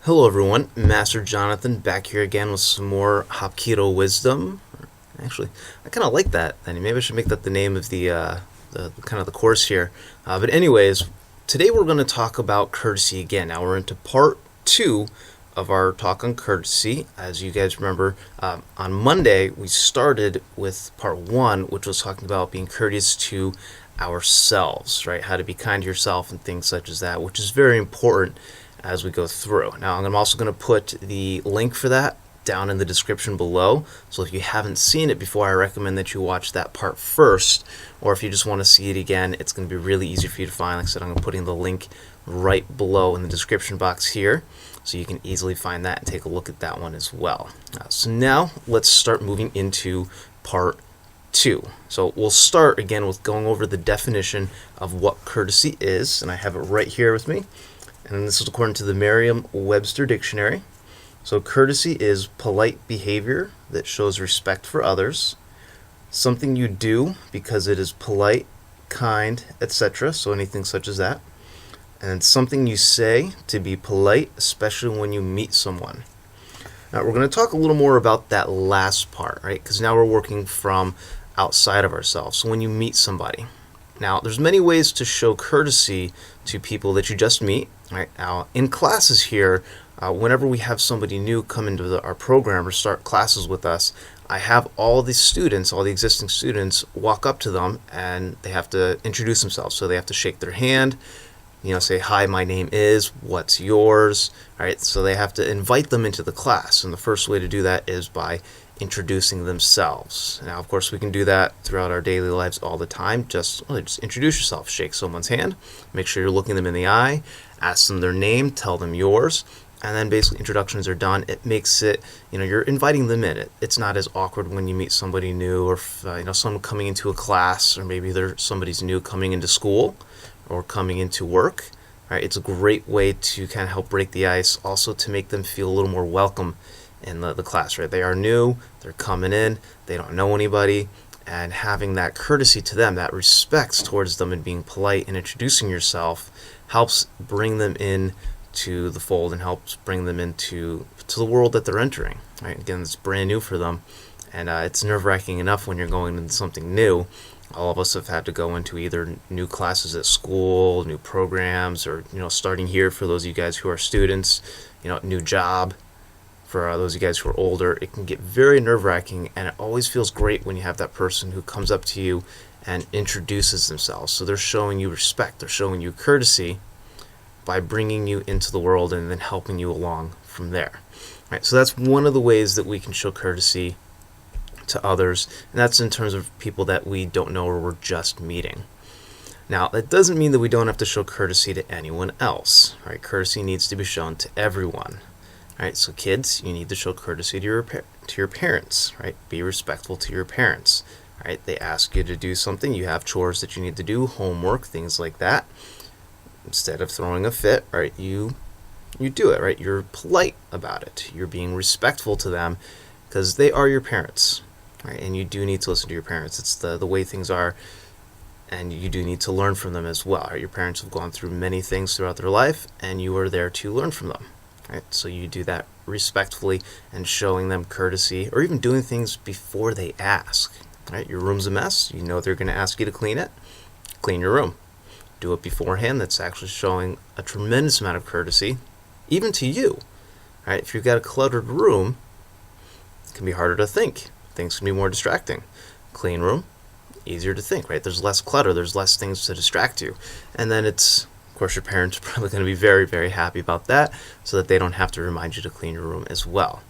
Hello everyone, Master Jonathan back here again with some more Hapkido wisdom. Actually, I kind of like that. And maybe I should make that the name of the kind of the course here. But anyways, today we're going to talk about courtesy again. Now we're into part two of our talk on courtesy. As you guys remember, on Monday we started with part one, which was talking about being courteous to ourselves, right? How to be kind to yourself and things such as that, which is very important as we go through. Now, I'm also going to put the link for that down in the description below. So if you haven't seen it before, I recommend that you watch that part first. Or if you just want to see it again, it's going to be really easy for you to find. Like I said, I'm putting the link right below in the description box here, so you can easily find that and take a look at that one as well. So now let's start moving into part two. So we'll start again with going over the definition of what courtesy is, and I have it right here with me. And this is according to the Merriam-Webster Dictionary. So courtesy is polite behavior that shows respect for others, something you do because it is polite, kind, etc. So anything such as that. And something you say to be polite, especially when you meet someone. Now we're going to talk a little more about that last part, right? Because now we're working from outside of ourselves. So when you meet somebody. Now, there's many ways to show courtesy to people that you just meet. Right now, in classes here, whenever we have somebody new come into our program or start classes with us, I have all the students, all the existing students, walk up to them and they have to introduce themselves. So they have to shake their hand, say, "Hi, my name is," "What's yours?" All right, so they have to invite them into the class. And the first way to do that is by introducing themselves. Now, of course, we can do that throughout our daily lives all the time. Just introduce yourself, shake someone's hand, make sure you're looking them in the eye, ask them their name, tell them yours, and then basically introductions are done. It makes it, you're inviting them in. It's not as awkward when you meet somebody new, or someone coming into a class, or maybe somebody's new coming into school or coming into work. Right? It's a great way to kind of help break the ice, also to make them feel a little more welcome in the class, right? They are new, they're coming in, they don't know anybody, and having that courtesy to them, that respect towards them, and being polite and introducing yourself helps bring them in to the fold and helps bring them into the world that they're entering, right? Again, it's brand new for them, and it's nerve-wracking enough when you're going into something new. All of us have had to go into either new classes at school, new programs, or starting here for those of you guys who are students, new job. For those of you guys who are older, it can get very nerve-wracking, and it always feels great when you have that person who comes up to you and introduces themselves. So they're showing you respect, they're showing you courtesy by bringing you into the world and then helping you along from there. Right, so that's one of the ways that we can show courtesy to others, and that's in terms of people that we don't know or we're just meeting. Now, that doesn't mean that we don't have to show courtesy to anyone else. Right? Courtesy needs to be shown to everyone. Right, so kids, you need to show courtesy to your parents, right? Be respectful to your parents, right? They ask you to do something, you have chores that you need to do, homework, things like that. Instead of throwing a fit, right, you do it, right? You're polite about it. You're being respectful to them because they are your parents, right? And you do need to listen to your parents. It's the way things are, and you do need to learn from them as well. Right? Your parents have gone through many things throughout their life, and you are there to learn from them. Right, so you do that respectfully and showing them courtesy, or even doing things before they ask. Right, your room's a mess. You know they're going to ask you to clean it. Clean your room. Do it beforehand. That's actually showing a tremendous amount of courtesy, even to you. Right, if you've got a cluttered room, it can be harder to think. Things can be more distracting. Clean room, easier to think. Right, there's less clutter. There's less things to distract you, and then of course, your parents are probably going to be very, very happy about that, so that they don't have to remind you to clean your room as well.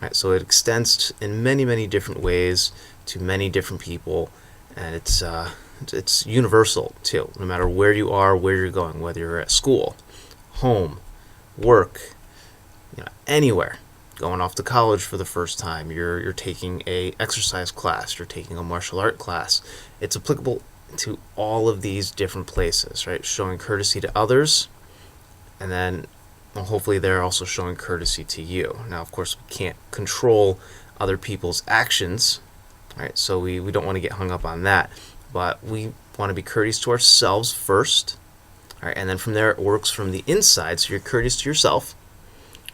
Right, so it extends in many, many different ways to many different people, and it's universal too. No matter where you are, where you're going, whether you're at school, home, work, anywhere, going off to college for the first time, you're taking a exercise class, you're taking a martial art class. It's applicable to all of these different places, right? Showing courtesy to others, and then hopefully they're also showing courtesy to you. Now, of course, we can't control other people's actions, right? So we don't want to get hung up on that, but we want to be courteous to ourselves first, right? And then from there it works from the inside. So you're courteous to yourself,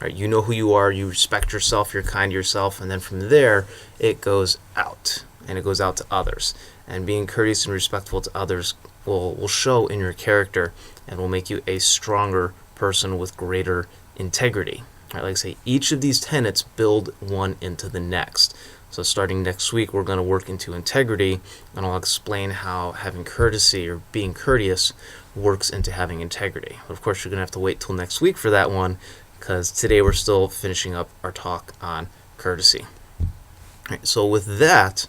Right? You know who you are, you respect yourself, you're kind to yourself, and then from there it goes out, and it goes out to others. And being courteous and respectful to others will show in your character and will make you a stronger person with greater integrity. Right? Like I say, each of these tenets build one into the next. So starting next week, we're going to work into integrity, and I'll explain how having courtesy or being courteous works into having integrity. But of course, you're going to have to wait till next week for that one, because today we're still finishing up our talk on courtesy. All right, so with that,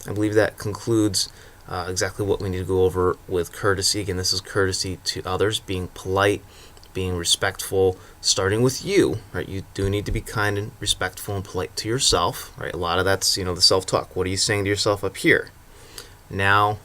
I believe that concludes exactly what we need to go over with courtesy. Again, this is courtesy to others, being polite, being respectful, starting with you, right? You do need to be kind and respectful and polite to yourself, right? A lot of that's, the self-talk. What are you saying to yourself up here? Now,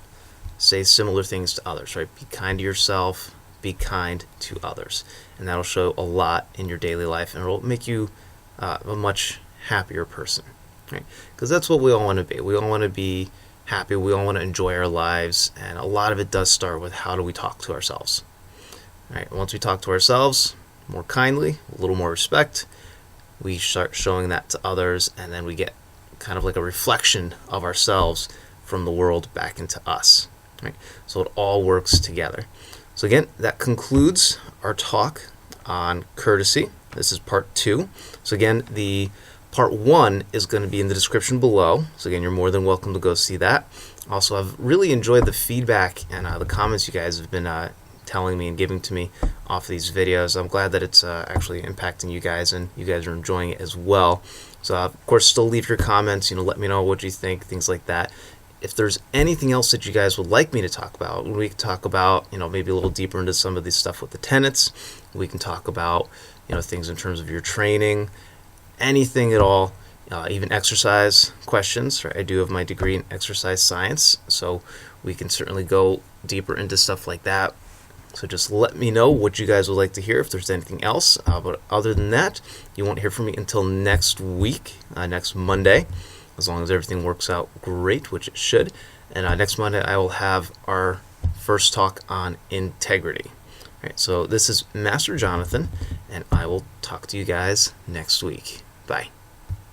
say similar things to others, right? Be kind to yourself, be kind to others. And that'll show a lot in your daily life, and it'll make you a much happier person, right? Because that's what we all want to be. We all want to be happy. We all want to enjoy our lives, and a lot of it does start with how do we talk to ourselves. All right, once we talk to ourselves more kindly, a little more respect, we start showing that to others, and then we get kind of like a reflection of ourselves from the world back into us. Right? So it all works together. So again, that concludes our talk on courtesy. This is part 2. So again, the part 1 is going to be in the description below. So again, you're more than welcome to go see that. Also, I've really enjoyed the feedback and the comments you guys have been telling me and giving to me off of these videos. I'm glad that it's actually impacting you guys, and you guys are enjoying it as well. So of course, still leave your comments, let me know what you think, things like that. If there's anything else that you guys would like me to talk about, we can talk about, maybe a little deeper into some of this stuff with the tenets. We can talk about, things in terms of your training, anything at all, even exercise questions. Right? I do have my degree in exercise science, so we can certainly go deeper into stuff like that. So just let me know what you guys would like to hear, if there's anything else. But other than that, you won't hear from me until next week, next Monday, as long as everything works out great, which it should. And next Monday, I will have our first talk on integrity. All right, so this is Master Jonathan, and I will talk to you guys next week. Bye.